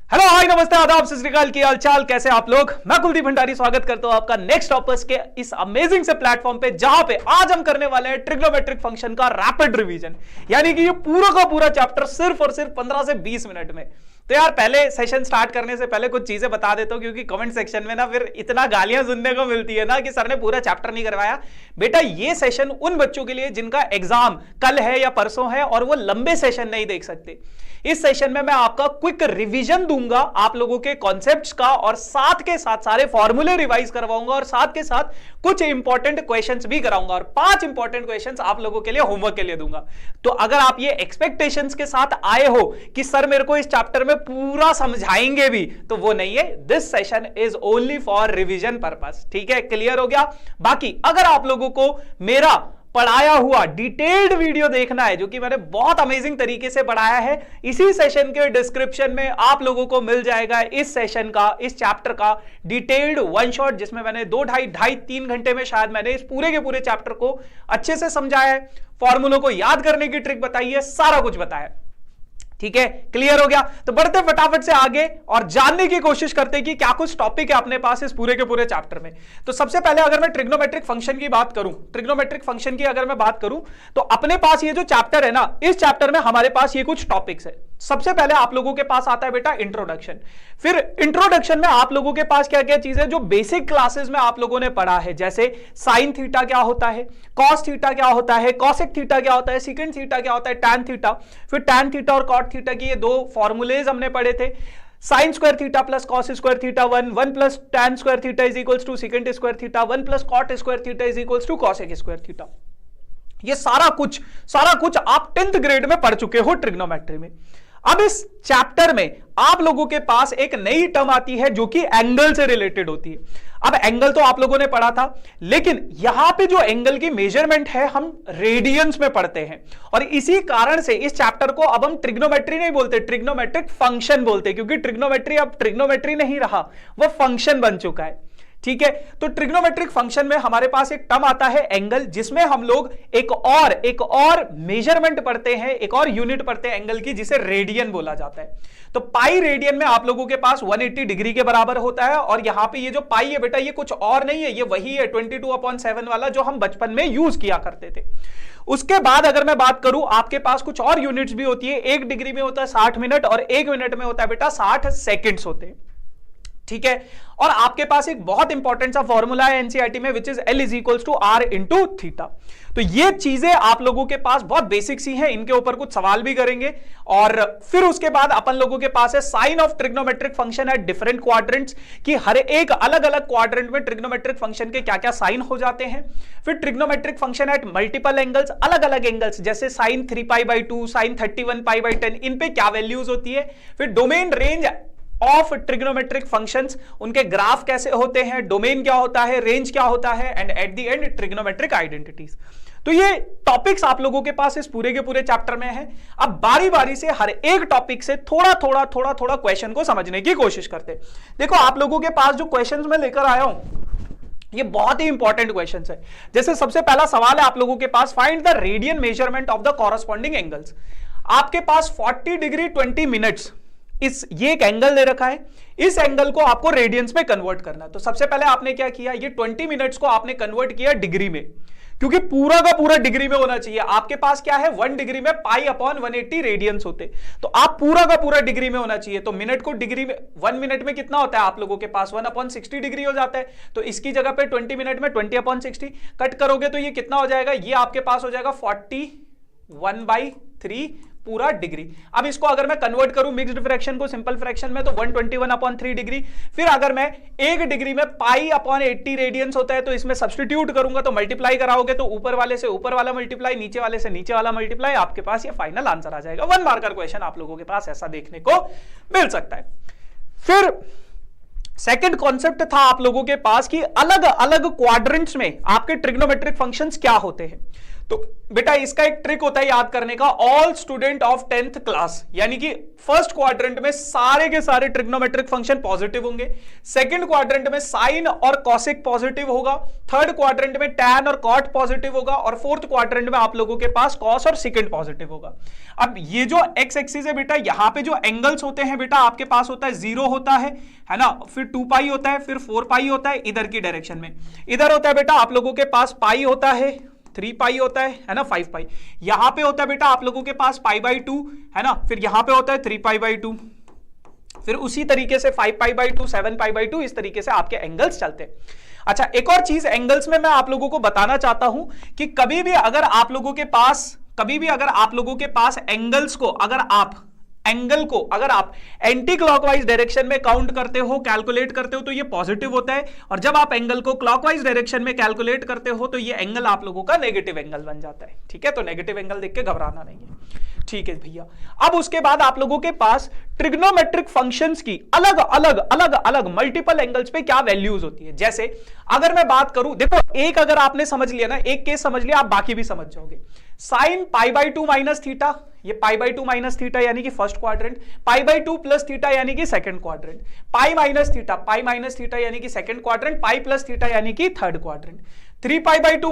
Hello hi नमस्ते आदाब सत श्री अकाल, की हाल चाल, कैसे आप लोग। मैं कुलदीप भंडारी स्वागत करता हूं आपका नेक्स्ट टॉपर्स के इस अमेजिंग से प्लेटफॉर्म पे, जहां पे आज हम करने वाले हैं ट्रिग्नोमेट्रिक फंक्शन का रैपिड रिवीजन। यानी कि ये पूरा का पूरा चैप्टर सिर्फ और सिर्फ 15 से 20 मिनट में। तो यार पहले सेशन स्टार्ट करने से पहले कुछ चीजें बता देता हूं, क्योंकि कमेंट सेक्शन में ना फिर इतना गालियां सुनने को मिलती है ना कि सर ने पूरा चैप्टर नहीं करवाया। बेटा ये सेशन उन बच्चों के लिए जिनका एग्जाम कल है या परसों है और वो लंबे सेशन नहीं देख सकते। इस सेशन में मैं आपका क्विक रिवीजन दूंगा आप लोगों के कॉन्सेप्ट्स का, और साथ के साथ सारे फॉर्मूले रिवाइज करवाऊंगा, और साथ के साथ कुछ इंपॉर्टेंट क्वेश्चंस भी कराऊंगा, और 5 इंपॉर्टेंट क्वेश्चंस आप लोगों के लिए होमवर्क के लिए दूंगा। तो अगर आप ये एक्सपेक्टेशंस के साथ आए हो कि सर मेरे को इस चैप्टर में पूरा समझाएंगे भी, तो वो नहीं है। This session is only for revision purpose. ठीक है, क्लियर हो गया। बाकी अगर आप लोगों को मेरा पढ़ाया हुआ डिटेल्ड वीडियो देखना है, जो कि मैंने बहुत अमेजिंग तरीके से पढ़ाया है, इसी सेशन के डिस्क्रिप्शन में आप लोगों को मिल जाएगा इस सेशन का, इस चैप्टर का डिटेल्ड वन शॉट, जिसमें मैंने 2-2.5-3 घंटे में शायद मैंने इस पूरे के पूरे चैप्टर को अच्छे से समझाया है, फॉर्मूलों को याद करने की ट्रिक बताई है, सारा कुछ बताया। ठीक है, क्लियर हो गया। तो बढ़ते फटाफट से आगे और जानने की कोशिश करते हैं कि क्या कुछ टॉपिक है अपने पास इस पूरे के पूरे चैप्टर में। तो सबसे पहले अगर मैं ट्रिग्नोमेट्रिक फंक्शन की बात करूं, ट्रिग्नोमेट्रिक फंक्शन की अगर मैं बात करूं, तो अपने पास ये जो चैप्टर है ना, इस चैप्टर में हमारे पास ये कुछ टॉपिक्स है। सबसे पहले आप लोगों के पास आता है बेटा इंट्रोडक्शन। फिर इंट्रोडक्शन में आप लोगों के पास क्या क्या चीजें जो बेसिक क्लासेस में आप लोगों ने पढ़ा है, जैसे साइन थीटा क्या होता है, कॉस थीटा क्या होता है, कॉसेक थीटा क्या होता है, सीकेंट थीटा क्या होता है, टैन थीटा। फिर टैन थीटा और कॉट थीटा की ये 2 फॉर्मूलेज हमने पढ़े थे। Sine square theta plus cos square theta 1 plus tan square theta is equals to secant square theta 1 plus cot square theta is equals to cosec square theta. ये सारा कुछ आप 10th ग्रेड में पढ़ चुके हो ट्रिग्नोमेट्री में। अब इस चैप्टर में आप लोगों के पास एक नई टर्म आती है जो कि एंगल से रिलेटेड होती है। अब एंगल तो आप लोगों ने पढ़ा था, लेकिन यहां पे जो एंगल की मेजरमेंट है हम रेडियंस में पढ़ते हैं, और इसी कारण से इस चैप्टर को अब हम ट्रिग्नोमेट्री नहीं बोलते, ट्रिग्नोमेट्रिक फंक्शन बोलते हैं, क्योंकि ट्रिग्नोमेट्री अब ट्रिग्नोमेट्री नहीं रहा, वह फंक्शन बन चुका है। ठीक है, तो ट्रिग्नोमेट्रिक फंक्शन में हमारे पास एक टर्म आता है एंगल, जिसमें हम लोग एक और मेजरमेंट पढ़ते हैं, एक और यूनिट पढ़ते हैं एंगल की, जिसे रेडियन बोला जाता है। तो पाई रेडियन में आप लोगों के पास 180 डिग्री के बराबर होता है, और यहां पे ये जो पाई है बेटा, ये कुछ और नहीं है, ये वही है 22/7 वाला जो हम बचपन में यूज किया करते थे। उसके बाद अगर मैं बात करूं, आपके पास कुछ और यूनिट्स भी होती है। 1 डिग्री में होता है 60 मिनट, और 1 मिनट में होता है बेटा 60 सेकेंड्स होते हैं। ठीक है, और आपके पास एक बहुत इंपॉर्टेंट सा फॉर्मूला है एनसीईआरटी में, which is L is equals to R into theta. तो ये चीजें आप लोगों के पास बहुत बेसिक सी हैं, इनके ऊपर कुछ सवाल भी करेंगे। और फिर उसके बाद अपन लोगों के पास है sign of trigonometric function at different quadrants, कि हर एक अलग अलग क्वाड्रेंट में ट्रिग्नोमेट्रिक फंक्शन के क्या क्या साइन हो जाते हैं। फिर trigonometric function at multiple angles, अलग अलग एंगल्स, जैसे साइन 3π/2, साइन 31π/10, इन पे क्या वैल्यूज होती है। फिर domain range of trigonometric functions, उनके ग्राफ कैसे होते हैं, डोमेन क्या होता है, रेंज क्या होता है, and at the end trigonometric identities. तो ये टॉपिक्स आप लोगों के पास इस पूरे के पूरे चैप्टर में है। अब बारी बारी से हर एक टॉपिक से थोड़ा थोड़ा क्वेश्चन को समझने की कोशिश करते हैं। देखो आप लोगों के पास जो क्वेश्चंस मैं लेकर आया हूं, ये बहुत ही इंपॉर्टेंट क्वेश्चंस है। जैसे सबसे पहला सवाल है आप लोगों के पास, find the radian measurement of the corresponding angles. आपके पास 40 डिग्री 20 मिनट्स, ये एक एंगल दे रखा है, इस एंगल को आपको रेडियंस में कन्वर्ट करना है। तो सबसे पहले आपने क्या किया, ये 20 मिनट्स को आपने कन्वर्ट किया डिग्री में, क्योंकि पूरा का पूरा डिग्री में होना चाहिए। आपके पास क्या है, 1 डिग्री में π/180 रेडियंस होते, तो आप पूरा का पूरा डिग्री में होना चाहिए। तो मिनट को डिग्री में, 1 मिनट में कितना होता है आप लोगों के पास, 1/60 डिग्री हो जाता है। तो इसकी जगह पे 20 मिनट में 20/60 कट करोगे तो ये कितना हो जाएगा, ये आपके पास हो जाएगा 41/3 पूरा डिग्री। अब इसको अगर मैं कन्वर्ट करूं मिक्स्ड फ्रैक्शन को सिंपल फ्रैक्शन में, तो 121/3 डिग्री। फिर अगर मैं 1 डिग्री में π/80 रेडियंस होता है, तो इसमें सब्स्टिट्यूट करूंगा, तो मल्टीप्लाई कराओगे तो ऊपर वाले से ऊपर वाला मल्टीप्लाई, नीचे वाले से नीचे वाला मल्टीप्लाई, आपके पास ये फाइनल आंसर आ जाएगा। 1 मार्कर क्वेश्चन आप लोगों के पास ऐसा देखने को मिल सकता है। फिर सेकंड कॉन्सेप्ट था आप लोगों के पास कि अलग अलग क्वाड्रेंट्स में आपके ट्रिग्नोमेट्रिक फंक्शंस क्या होते हैं। तो बेटा इसका एक ट्रिक होता है याद करने का, all student of 10th class, यानी कि फर्स्ट क्वाड्रेंट में सारे के सारे ट्रिग्नोमेट्रिक फंक्शन पॉजिटिव होंगे, सेकंड क्वाड्रेंट में साइन और कॉसिक पॉजिटिव होगा, थर्ड क्वाड्रेंट में टैन और कॉट पॉजिटिव होगा, और फोर्थ क्वाड्रेंट में आप लोगों के पास कॉस और सिकेंड पॉजिटिव होगा। अब ये जो एक्स एक्सिस है बेटा, यहां पे जो एंगल्स होते हैं बेटा आपके पास होता है 0 होता है ना, फिर 2 पाई होता है, फिर 4 पाई होता है इधर की डायरेक्शन में, इधर होता है बेटा आप लोगों के पास पाई होता है, 3 पाई होता है ना, 5 पाई, यहां पे होता है बेटा आप लोगों के पास पाई बाई 2 है ना, फिर यहां पे होता है 3 पाई बाई 2, फिर उसी तरीके से 5 पाई बाई 2, 7 पाई बाई 2, इस तरीके से आपके एंगल्स चलते हैं। अच्छा, एक और चीज एंगल्स में मैं आप लोगों को बताना चाहता हूं कि कभी भी अगर आप लोगों के पास एंगल्स को अगर आप एंटी क्लॉकवाइज डायरेक्शन में काउंट करते हो, कैलकुलेट करते हो, तो ये पॉजिटिव होता है, और जब आप एंगल को क्लॉकवाइज डायरेक्शन में कैलकुलेट करते हो तो ये एंगल आप लोगों का नेगेटिव एंगल बन जाता है। ठीक है, तो नेगेटिव एंगल देख के घबराना नहीं है। ठीक है भैया, अब उसके बाद आप लोगों के पास ट्रिग्नोमेट्रिक फंक्शंस की अलग अलग मल्टीपल एंगल्स पे क्या वैल्यूज होती है। जैसे अगर मैं बात करूं, देखो एक अगर आपने समझ लिया ना, एक केस समझ लिया, आप बाकी भी समझ जाओगे। Sine pi by 2 minus theta, ये पाई बाई 2 माइनस थीटा यानी कि first quadrant, pi by 2 plus theta यानी कि second quadrant, pi minus theta यानी कि second quadrant, pi plus theta यानी कि third quadrant, 3 pi by 2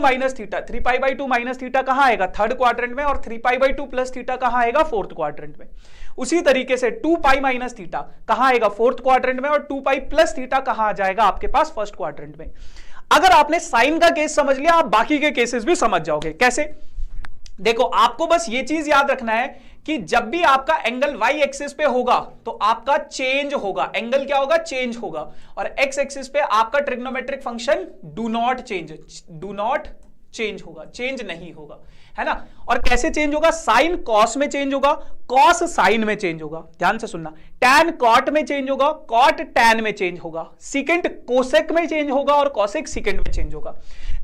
minus theta कहां आएगा, थर्ड क्वाड्रेंट में, और 3 पाई बाई 2 प्लस थीटा कहां आएगा, फोर्थ क्वाड्रेंट में। उसी तरीके से 2 पाई माइनस थीटा कहां आएगा, फोर्थ क्वाड्रेंट में, और 2 पाई प्लस थीटा कहां आ जाएगा आपके पास, फर्स्ट क्वाड्रेंट में। अगर आपने साइन का केस समझ लिया, आप बाकी के केसेस भी समझ जाओगे। कैसे? देखो, आपको बस ये चीज याद रखना है कि जब भी आपका एंगल वाई एक्सिस पे होगा तो आपका चेंज होगा, एंगल क्या होगा, चेंज होगा, और एक्स एक्सिस पे आपका trigonometric function do not change होगा, चेंज नहीं होगा, है ना। और कैसे चेंज होगा, साइन कॉस में चेंज होगा, कॉस साइन में चेंज होगा, ध्यान से सुनना, टैन कॉट में चेंज होगा, कॉट टैन में चेंज होगा, सिकेंट कोसेक में चेंज होगा, और कोसेक सिकेंट में चेंज होगा।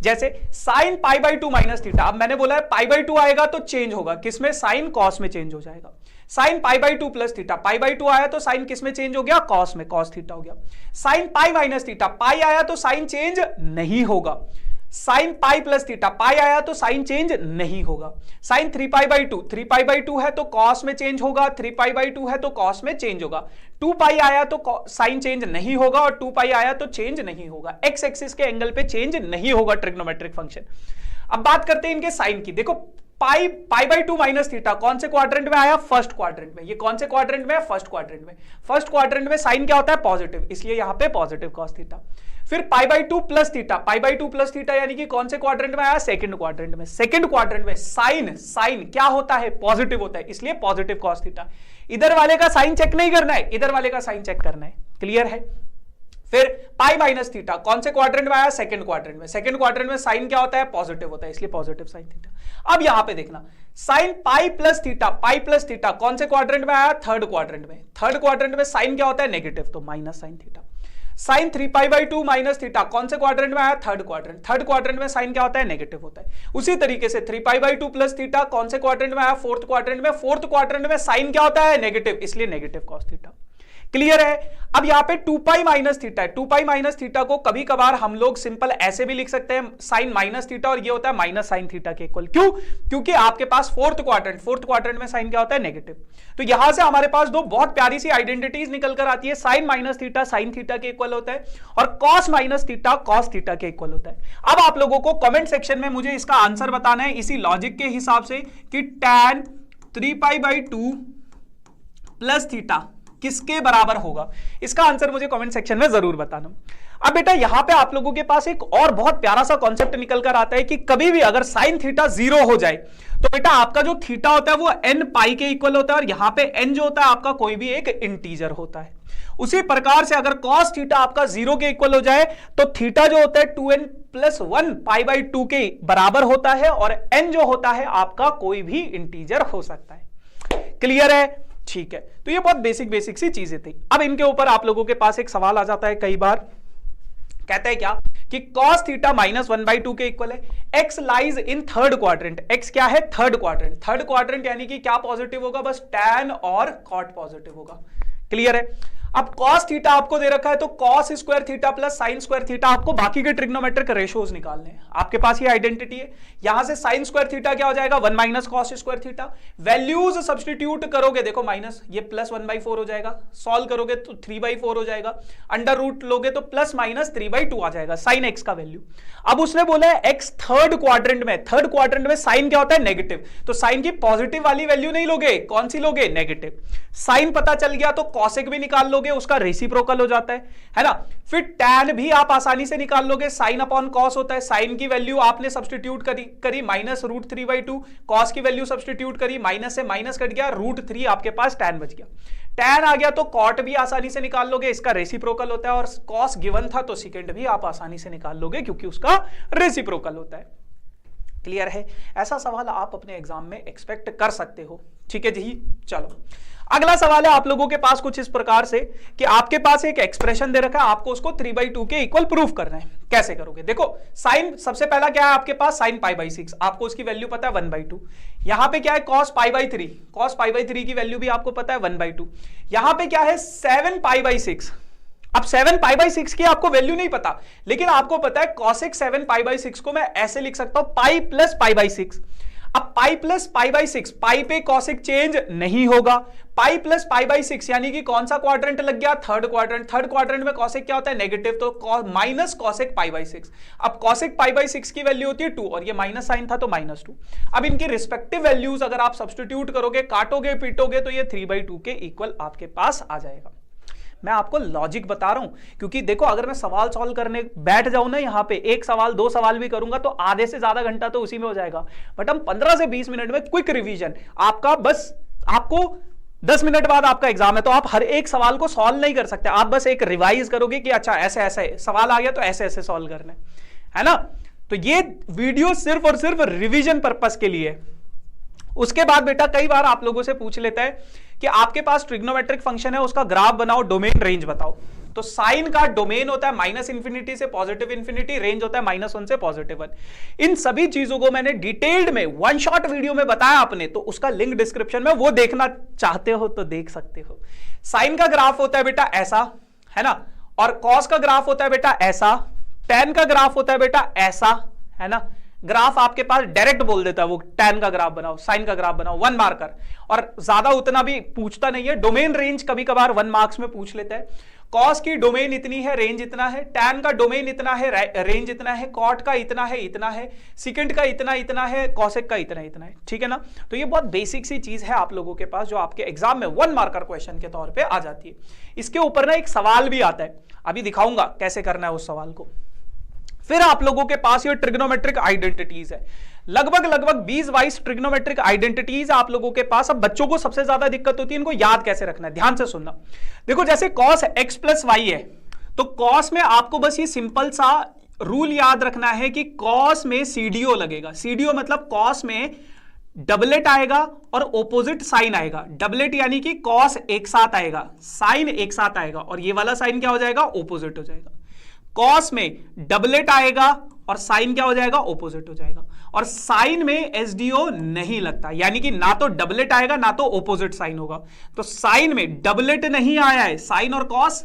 जैसे sine pi by 2 minus theta, अब मैंने बोला है पाई बाई 2 आएगा तो चेंज होगा, किसमें, साइन कॉस में चेंज हो जाएगा। Sine pi by 2 plus theta, pi by 2 आया तो साइन किस में चेंज हो गया, कॉस में, कॉस थीटा हो गया। साइन पाई माइनस थीटा, पाई आया तो साइन चेंज नहीं होगा। साइन पाई प्लस थीटा, पाई आया तो साइन चेंज नहीं होगा। साइन 3 पाई बाई 2 है तो कॉस में चेंज होगा, 3 पाई बाई 2 है तो कॉस में चेंज होगा। 2 पाई आया तो साइन चेंज नहीं होगा, और 2 पाई आया तो चेंज नहीं होगा। एक्स एक्सिस के एंगल पे चेंज नहीं होगा ट्रिग्नोमेट्रिक फंक्शन। अब बात करते हैं इनके साइन की। देखो, पाई बाई 2 माइनस थीटा कौन से क्वाड्रेंट में आया, फर्स्ट क्वाड्रेंट में। ये कौन से क्वाड्रेंट में है, फर्स्ट क्वाड्रेंट में। फर्स्ट क्वाड्रेंट में साइन क्या होता है, पॉजिटिव, इसलिए यहां पे पॉजिटिव कॉस थीटा। फिर पाई बाई 2 प्लस थीटा, यानी कि कौन से क्वाड्रेंट में आया, सेकंड क्वाड्रेंट में। सेकंड क्वाड्रेंट में साइन क्या होता है, पॉजिटिव होता है, इसलिए पॉजिटिव कॉस थीटा। इधर वाले का साइन चेक नहीं करना है, इधर वाले का साइन चेक करना है, क्लियर है। फिर पाई माइनस थीटा कौन से क्वाड्रेंट में आया, सेकंड क्वाड्रेंट में। सेकंड क्वाड्रेंट में साइन क्या होता है, पॉजिटिव होता है, इसलिए पॉजिटिव साइन थीटा। अब यहां पे देखना, साइन पाई प्लस थीटा कौन से क्वाड्रेंट में आया, थर्ड क्वाड्रेंट में। थर्ड क्वाड्रेंट में साइन क्या होता है, नेगेटिव, तो minus sine theta. Sine 3 pi by 2 minus theta कौन से क्वाड्रेंट में आया, थर्ड क्वाड्रेंट। थर्ड क्वाड्रेंट में साइन क्या होता है, नेगेटिव होता है। उसी तरीके से 3 पाई बाई 2 प्लस थीटा कौन से क्वाड्रेंट में आया, फोर्थ क्वाड्रेंट में। फोर्थ क्वाड्रेंट में साइन क्या होता है, नेगेटिव, इसलिए नेगेटिव कॉस थीटा, क्लियर है। अब यहां पे 2 पाई माइनस थीटा है। 2 पाई माइनस थीटा को कभी कभार हम लोग सिंपल ऐसे भी लिख सकते हैं, साइन माइनस थीटा, और ये होता है माइनस साइन थीटा के इक्वल। क्यों? क्योंकि आपके पास फोर्थ क्वाड्रेंट में साइन क्या होता है, नेगेटिव। तो यहां से हमारे पास दो बहुत प्यारी सी आइडेंटिटीज निकल कर आती है। Sine minus theta sine theta के इक्वल होता है, और cos minus theta cos theta के इक्वल होता है। अब आप लोगों को कमेंट सेक्शन में मुझे इसका आंसर बताना है इसी लॉजिक के हिसाब से कि tan 3 pi by 2 plus theta किसके बराबर होगा। इसका आंसर मुझे कमेंट सेक्शन में जरूर बताना। अब बेटा यहां पे आप लोगों के पास एक और बहुत प्यारा सा कॉन्सेप्ट निकल कर आता है कि कभी भी अगर साइन थीटा 0 हो जाए तो बेटा आपका जो थीटा होता है वो n पाई के इक्वल होता है, और यहां पे n जो होता है आपका कोई भी एक इंटीजर होता है। उसी प्रकार से अगर cos थीटा आपका 0 के इक्वल हो जाए तो थीटा जो होता है 2n प्लस 1 पाई बाई 2 के बराबर होता है, और n जो होता है आपका कोई भी इंटीजर हो सकता है, क्लियर है। ठीक है, तो ये बहुत बेसिक सी चीजें थी। अब इनके ऊपर आप लोगों के पास एक सवाल आ जाता है कई बार, कहता है क्या कि cos थीटा माइनस 1/2 के इक्वल है, x lies in third quadrant. x क्या है, थर्ड क्वाड्रेंट। थर्ड क्वाड्रेंट यानी कि क्या पॉजिटिव होगा, बस tan और cot पॉजिटिव होगा, क्लियर है। अब cos थीटा आपको दे रखा है तो cos square theta plus sign square theta, आपको बाकी के ट्रिग्नोमेट्रिक रेशियोज निकालने हैं। आपके पास ये आइडेंटिटी है, यहां से साइन स्क्वायर थीटा क्या हो जाएगा 1 minus cos square theta, values substitute करोगे, देखो माइनस ये प्लस 1/4 हो जाएगा, सॉल्व करोगे तो 3/4 हो जाएगा, अंडर रूट लोगे तो प्लस माइनस 3/2 आ जाएगा साइन एक्स का वैल्यू। अब उसने बोला है एक्स थर्ड क्वाड्रेंट में साइन क्या होता है नेगेटिव, तो साइन की पॉजिटिव वाली वैल्यू नहीं लोगे, कौन सी लोगे नेगेटिव। साइन पता चल गया तो कॉसेक भी निकाल लोगे, उसका रेसिप्रोकल हो जाता है ना। फिर टैन भी आप आसानी से निकाल लोगे, साइन अपॉन कॉस होता है, साइन की वैल्यू आपने सब्स्टिट्यूट करी माइनस √3/2, कॉस की वैल्यू सब्स्टिट्यूट करी, माइनस से माइनस कट गया, √3 आपके पास टैन बच गया। टैन आ गया तो कॉट भी आसानी से निकाल लोगे, इसका रेसिप्रोकल होता है, और कॉस गिवन था तो सेकंड भी आप आसानी से निकाल लोगे क्योंकि उसका रेसिप्रोकल होता है। क्लियर है? ऐसा सवाल आप अपने एग्जाम में एक्सपेक्ट कर सकते हो। ठीक है जी, चलो अगला सवाल है आप लोगों के पास कुछ इस प्रकार से कि आपके पास एक एक्सप्रेशन दे रखा है, आपको उसको 3/2 के इक्वल प्रूफ करना है। कैसे करोगे? देखो साइन सबसे पहला क्या है आपके पास, साइन π/6, आपको उसकी वैल्यू पता है 1/2। यहां पे क्या है cos π/3, cos π/3 की वैल्यू भी आपको पता है 1/2। यहां पे क्या है 7 π/6, अब 7 π/6 की आपको वैल्यू नहीं पता, लेकिन आपको पता है cosec 7 π/6 को मैं ऐसे लिख सकता हूं पाई प्लस π/6। अब पाई प्लस π/6, पाई पे कॉसेक चेंज नहीं होगा, पाई प्लस π/6 यानी कि कौन सा क्वाड्रेंट लग गया, थर्ड क्वाड्रेंट। थर्ड क्वाड्रेंट में कॉसेक क्या होता है नेगेटिव, तो माइनस कॉसेक π/6। अब कॉसेक π/6 की वैल्यू होती है 2 और ये माइनस साइन था तो -2। अब इनकी रिस्पेक्टिव वैल्यूज अगर आप सब्स्टिट्यूट करोगे, काटोगे पीटोगे तो ये 3/2 के इक्वल आपके पास आ जाएगा। मैं आपको लॉजिक बता रहा हूं क्योंकि देखो अगर मैं सवाल सॉल्व करने बैठ जाऊं ना, यहां पे एक सवाल 2 सवाल भी करूंगा तो आधे से ज्यादा घंटा तो उसी में हो जाएगा। बट हम 15 से 20 मिनट में क्विक रिवीजन आपका, बस आपको 10 मिनट बाद आपका एग्जाम है तो आप हर एक सवाल को सॉल्व नहीं कर सकते, आप बस एक रिवाइज करोगे कि अच्छा ऐसे ऐसे सवाल आ गया तो ऐसे ऐसे सॉल्व करना है ना। तो ये वीडियो सिर्फ और सिर्फ रिवीजन पर्पस के लिए। उसके बाद बेटा कई बार आप लोगों से पूछ लेता है कि आपके पास ट्रिग्नोमेट्रिक फंक्शन है, उसका ग्राफ बनाओ, डोमेन रेंज बताओ। तो साइन का डोमेन होता है -∞ से +∞, रेंज होता है -1 से +1। इन सभी चीजों को मैंने डिटेल्ड में वन शॉट वीडियो में बताया आपने, तो उसका लिंक डिस्क्रिप्शन में, वो देखना चाहते हो तो देख सकते हो। साइन का ग्राफ होता है बेटा ऐसा, है ना, और कॉस का ग्राफ होता है बेटा ऐसा, टैन का ग्राफ होता है बेटा ऐसा, है ना। ग्राफ आपके पास डायरेक्ट बोल देता है वो, टैन का ग्राफ बनाओ, साइन का ग्राफ बनाओ, 1 मार्कर, और ज्यादा उतना भी पूछता नहीं है। डोमेन रेंज कभी कभार 1 मार्क्स में पूछ लेता है। कॉस की डोमेन इतनी है, रेंज इतना है, टैन का डोमेन इतना है, रेंज इतना है, कॉट का इतना है, इतना है, सिकेंड का इतना है, कॉसेक का इतना है। ठीक है ना। तो ये बहुत बेसिक सी चीज है आप लोगों के पास जो आपके एग्जाम में 1 मार्कर क्वेश्चन के तौर पर आ जाती है। इसके ऊपर ना एक सवाल भी आता है, अभी दिखाऊंगा कैसे करना है उस सवाल को। फिर आप लोगों के पास ये ट्रिग्नोमेट्रिक आइडेंटिटीज है, लगभग 20-22 ट्रिग्नोमेट्रिक आइडेंटिटीज आप लोगों के पास। अब बच्चों को सबसे ज्यादा दिक्कत होती है इनको याद कैसे रखना है, ध्यान से सुनना। देखो जैसे cos x + y है, तो cos में आपको बस ये सिंपल सा रूल याद रखना है कि cos में CDO लगेगा। CDO मतलब cos में डबलेट आएगा और ओपोजिट साइन आएगा। डबलेट यानी कि cos एक साथ आएगा, साइन एक साथ आएगा, और ये वाला साइन क्या हो जाएगा, ओपोजिट हो जाएगा। कॉस में डबलेट आएगा और साइन क्या हो जाएगा, ओपोजिट हो जाएगा। और साइन में एसडीओ नहीं लगता, यानी कि ना तो डबलेट आएगा ना तो ओपोजिट साइन होगा। तो साइन में डबलेट नहीं आया है, साइन और कॉस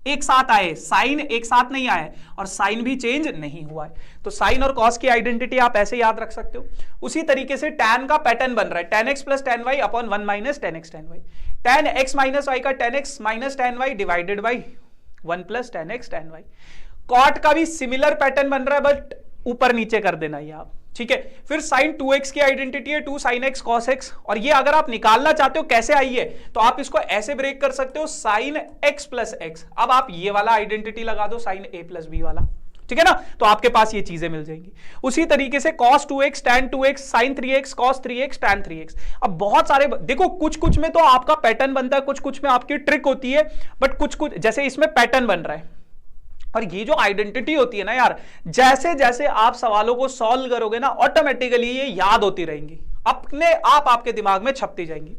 एक साथ आए, साइन एक साथ नहीं आया है, और साइन भी चेंज नहीं हुआ है। तो साइन और कॉस की आइडेंटिटी आप ऐसे याद रख सकते हो। उसी तरीके से टैन का पैटर्न बन रहा है, tan x + tan y upon 1 - tan x tan y। tan x - y का tan x - tan y divided by 1 + tan x tan y। Cot का भी सिमिलर पैटर्न बन रहा है, बट ऊपर नीचे कर देना ये आप, ठीक है। फिर साइन 2x की आइडेंटिटी है, 2 sin x cos x, और ये अगर आप निकालना चाहते हो कैसे आई है तो आप इसको ऐसे ब्रेक कर सकते हो, sin x + x। अब आप ये वाला आइडेंटिटी लगा दो, sin a + b वाला, ठीक है ना। तो आपके पास ये चीजें मिल जाएंगी। उसी तरीके से cos 2x tan 2x sin 3x cos 3x tan 3x। अब बहुत सारे देखो, कुछ में तो आपका पैटर्न बनता है, कुछ में आपकी ट्रिक होती है, बट कुछ जैसे इसमें पैटर्न बन रहा है। और ये जो आइडेंटिटी होती है ना यार, जैसे जैसे आप सवालों को सॉल्व करोगे ना, ऑटोमेटिकली ये याद होती रहेंगी, अपने आप आपके दिमाग में छपती जाएंगी।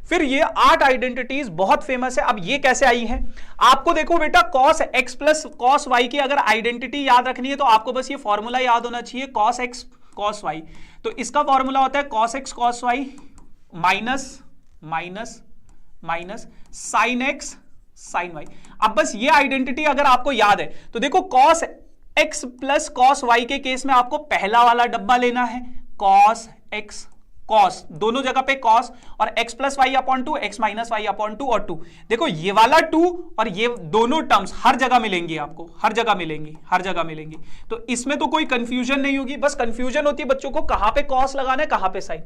फिर ये 8 आइडेंटिटीज बहुत फेमस है। अब ये कैसे आई हैं? आपको देखो बेटा, cos x + cos y की अगर आइडेंटिटी याद रखनी है तो आपको बस ये फॉर्मूला याद होना चाहिए, cos x cos y। तो इसका फॉर्मूला होता है cos x cos y minus sin x sine y. अब बस ये आइडेंटिटी अगर आपको याद है तो देखो cos x plus cos y के केस में आपको पहला वाला डब्बा लेना है, कॉस एक्स कॉस, दोनों जगह पे कॉस, और x plus y upon two, x minus y upon two और 2। देखो ये वाला 2 और ये दोनों टर्म्स हर जगह मिलेंगी आपको, हर जगह मिलेंगी, हर जगह मिलेंगी। तो इसमें तो कोई कंफ्यूजन नहीं होगी, बस कंफ्यूजन होती है बच्चों को कहां पे कॉस लगाना है, कहां पे साइन।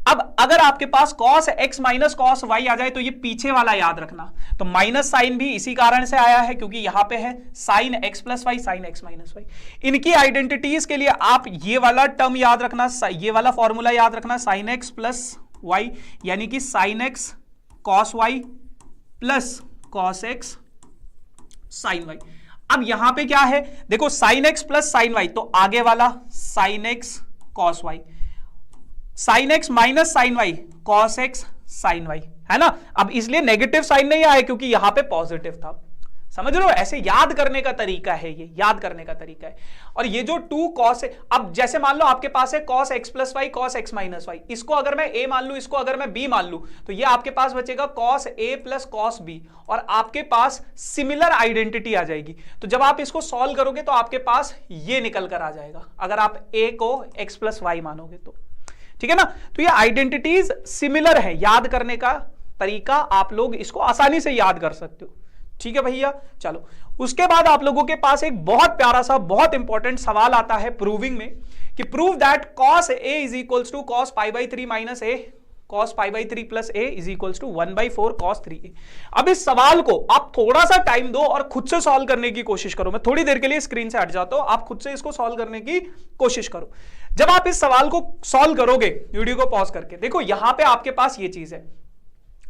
अब अगर आपके पास cos x minus cos y आ जाए तो ये पीछे वाला याद रखना, तो माइनस साइन भी इसी कारण से आया है क्योंकि यहां पे है sine x plus y, sine x minus y. इनकी आइडेंटिटीज के लिए आप ये वाला टर्म याद रखना, ये वाला फॉर्मूला याद रखना, साइन एक्स प्लस वाई, यानी कि sine x cos y plus cos x sine y. अब यहां पे क्या है, देखो sine x plus sine y, तो आगे वाला sine x cos y, sine x minus sine y cos x sine y, है ना। अब इसलिए नेगेटिव साइन नहीं आया क्योंकि यहां पे पॉजिटिव था, समझ रहे हो। ऐसे याद करने का तरीका है, ये याद करने का तरीका है। और ये जो 2 कॉस है, अब जैसे मान लो आपके पास है cos x plus y cos x minus y, इसको अगर मैं a मान लू, इसको अगर मैं b मान लू, तो ये आपके पास बचेगा cos a plus cos b, और आपके पास सिमिलर आइडेंटिटी आ जाएगी। तो जब आप इसको सॉल्व करोगे तो आपके पास ये निकल कर आ जाएगा, अगर आप a को x प्लस वाई मानोगे तो, ठीक है ना। तो ये आइडेंटिटीज सिमिलर है, याद करने का तरीका आप लोग इसको आसानी से याद कर सकते हो, ठीक है भैया। चलो उसके बाद आप लोगों के पास एक बहुत प्यारा सा बहुत इंपॉर्टेंट सवाल आता है प्रूविंग में, कि prove that cos a is equals to cos pi by 3 minus a cos pi by 3 plus a is equals to 1/4 cos 3a। अब इस सवाल को आप थोड़ा सा टाइम दो और खुद से सॉल्व करने की कोशिश करो। मैं थोड़ी देर के लिए स्क्रीन से हट जाता हूं, आप खुद से इसको सॉल्व करने की कोशिश करो। जब आप इस सवाल को सॉल्व करोगे, वीडियो को पॉज करके देखो, यहां पे आपके पास ये चीज है,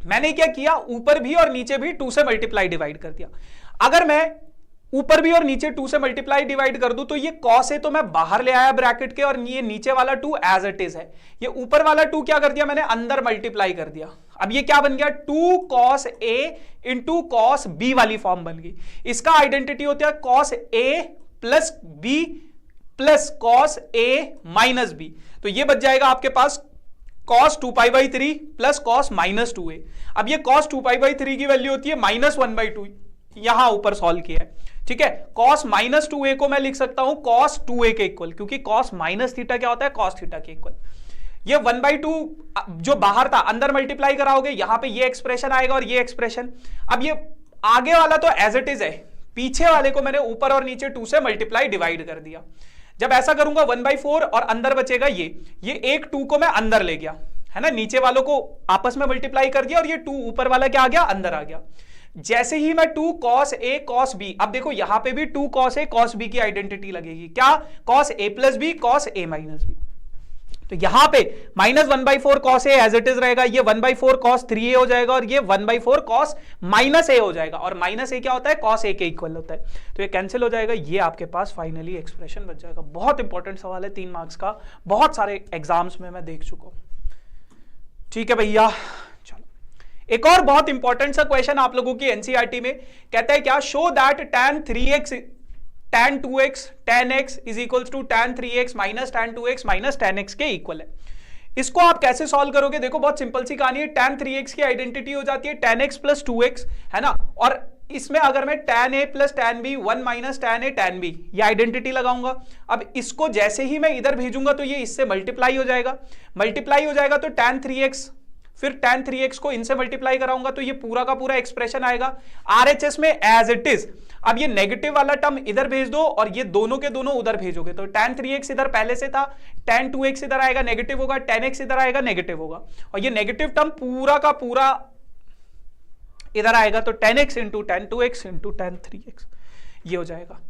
मैंने क्या किया, ऊपर भी और नीचे भी 2 से मल्टीप्लाई डिवाइड कर दिया। अगर मैं ऊपर भी और नीचे 2 से मल्टीप्लाई डिवाइड कर दूं तो ये cos है तो मैं बाहर ले आया ब्रैकेट के, और ये नीचे वाला 2 एज इट इज है। ये ऊपर वाला 2 क्या कर दिया मैंने, अंदर मल्टीप्लाई कर दिया। अब ये क्या बन गया, 2 cos a into cos b वाली फॉर्म बन गई। इसका आइडेंटिटी होता है cos a plus b plus cos a minus b। तो ये बच जाएगा आपके पास cos 2 pi by 3 plus cos minus 2a। अब ये cos 2 पाई बाई 3 की वैल्यू होती है माइनस 1/2, यहां ऊपर सॉल्व किया है, ठीक है। cos माइनस 2a को मैं लिख सकता हूं cos 2a के इक्वल, क्योंकि cos माइनस थीटा क्या होता है, cos थीटा के इक्वल। ये 1/2 जो बाहर था अंदर मल्टीप्लाई कराओगे, यहां पे ये एक्सप्रेशन आएगा और ये एक्सप्रेशन। अब ये आगे वाला तो एज इट इज है, पीछे वाले को मैंने ऊपर और नीचे 2 से मल्टीप्लाई डिवाइड कर दिया। जब ऐसा करूंगा 1/4 और अंदर बचेगा ये एक 2 को मैं अंदर ले गया, है ना, नीचे वालों को आपस में मल्टीप्लाई कर दिया, और ये 2 ऊपर वाला क्या आ गया, अंदर आ गया। जैसे ही मैं 2 cos a cos b, अब देखो यहां पे भी 2 cos a cos b की आइडेंटिटी लगेगी, क्या, cos a plus b cos a minus b। तो यहां पे minus 1/4 cos a as it is रहेगा, ये 1/4 cos 3a हो जाएगा, और ये 1/4 cos माइनस a हो जाएगा, और माइनस a क्या होता है, cos a के इक्वल होता है। तो ये कैंसिल हो जाएगा, ये आपके पास फाइनली एक्सप्रेशन बच जाएगा। बहुत इंपॉर्टेंट सवाल है, 3 मार्क्स का, बहुत सारे एग्जाम्स में मैं देख चुका हूं, ठीक है भैया। चलो एक और बहुत इंपॉर्टेंट सा क्वेश्चन आप लोगों की एनसीईआरटी में कहता है क्या, show that tan 3x tan 2x tan x is equals to tan 3x minus tan 2x minus tan x के इक्वल है। इसको आप कैसे सॉल्व करोगे, देखो बहुत सिंपल सी कहानी है। tan 3x की आइडेंटिटी हो जाती है tan x प्लस 2x, है ना, और इसमें अगर मैं tan a plus tan b 1 minus tan a tan b ये आइडेंटिटी लगाऊंगा। अब इसको जैसे ही मैं इधर भेजूंगा तो ये इससे मल्टीप्लाई हो जाएगा, मल्टीप्लाई हो जाएगा तो tan 3x, फिर tan 3x को इनसे मल्टीप्लाई कराऊंगा तो ये पूरा का पूरा एक्सप्रेशन आएगा RHS में एज इट इज। अब ये नेगेटिव वाला टर्म इधर भेज दो और ये दोनों के दोनों उधर भेजोगे तो tan 3x इधर पहले से था, tan 2x इधर आएगा नेगेटिव होगा, tan x इधर आएगा नेगेटिव होगा, और ये नेगेटिव टर्म पूरा का पूरा इधर आएगा तो tan x into tan 2x into tan 3x ये हो जाएगा।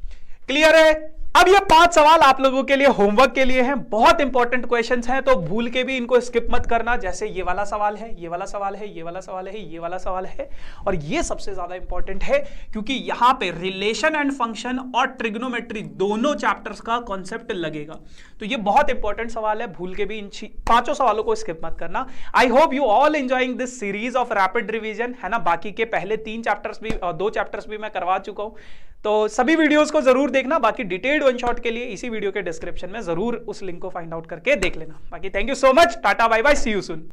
क्लियर है। अब ये 5 सवाल आप लोगों के लिए होमवर्क के लिए हैं, बहुत इंपॉर्टेंट क्वेश्चंस हैं, तो भूल के भी इनको स्किप मत करना। जैसे ये वाला सवाल है, ये वाला सवाल है, ये वाला सवाल है, ये वाला सवाल है, और ये सबसे ज्यादा इंपॉर्टेंट है क्योंकि यहां पे रिलेशन एंड फंक्शन और ट्रिग्नोमेट्री दोनों चैप्टर्स का कॉन्सेप्ट लगेगा। तो ये बहुत इंपॉर्टेंट सवाल है, भूल के भी इन 5 सवालों को स्किप मत करना। I hope you all enjoying this series of rapid revision, है ना। बाकी के पहले 3 चैप्टर्स भी और 2 चैप्टर्स भी मैं करवा चुका हूं, तो सभी वीडियोस को जरूर देखना। बाकी डिटेल्ड वन शॉट के लिए इसी वीडियो के डिस्क्रिप्शन में जरूर उस लिंक को फाइंड आउट करके देख लेना। बाकी thank you so much, tata bye bye, see you soon.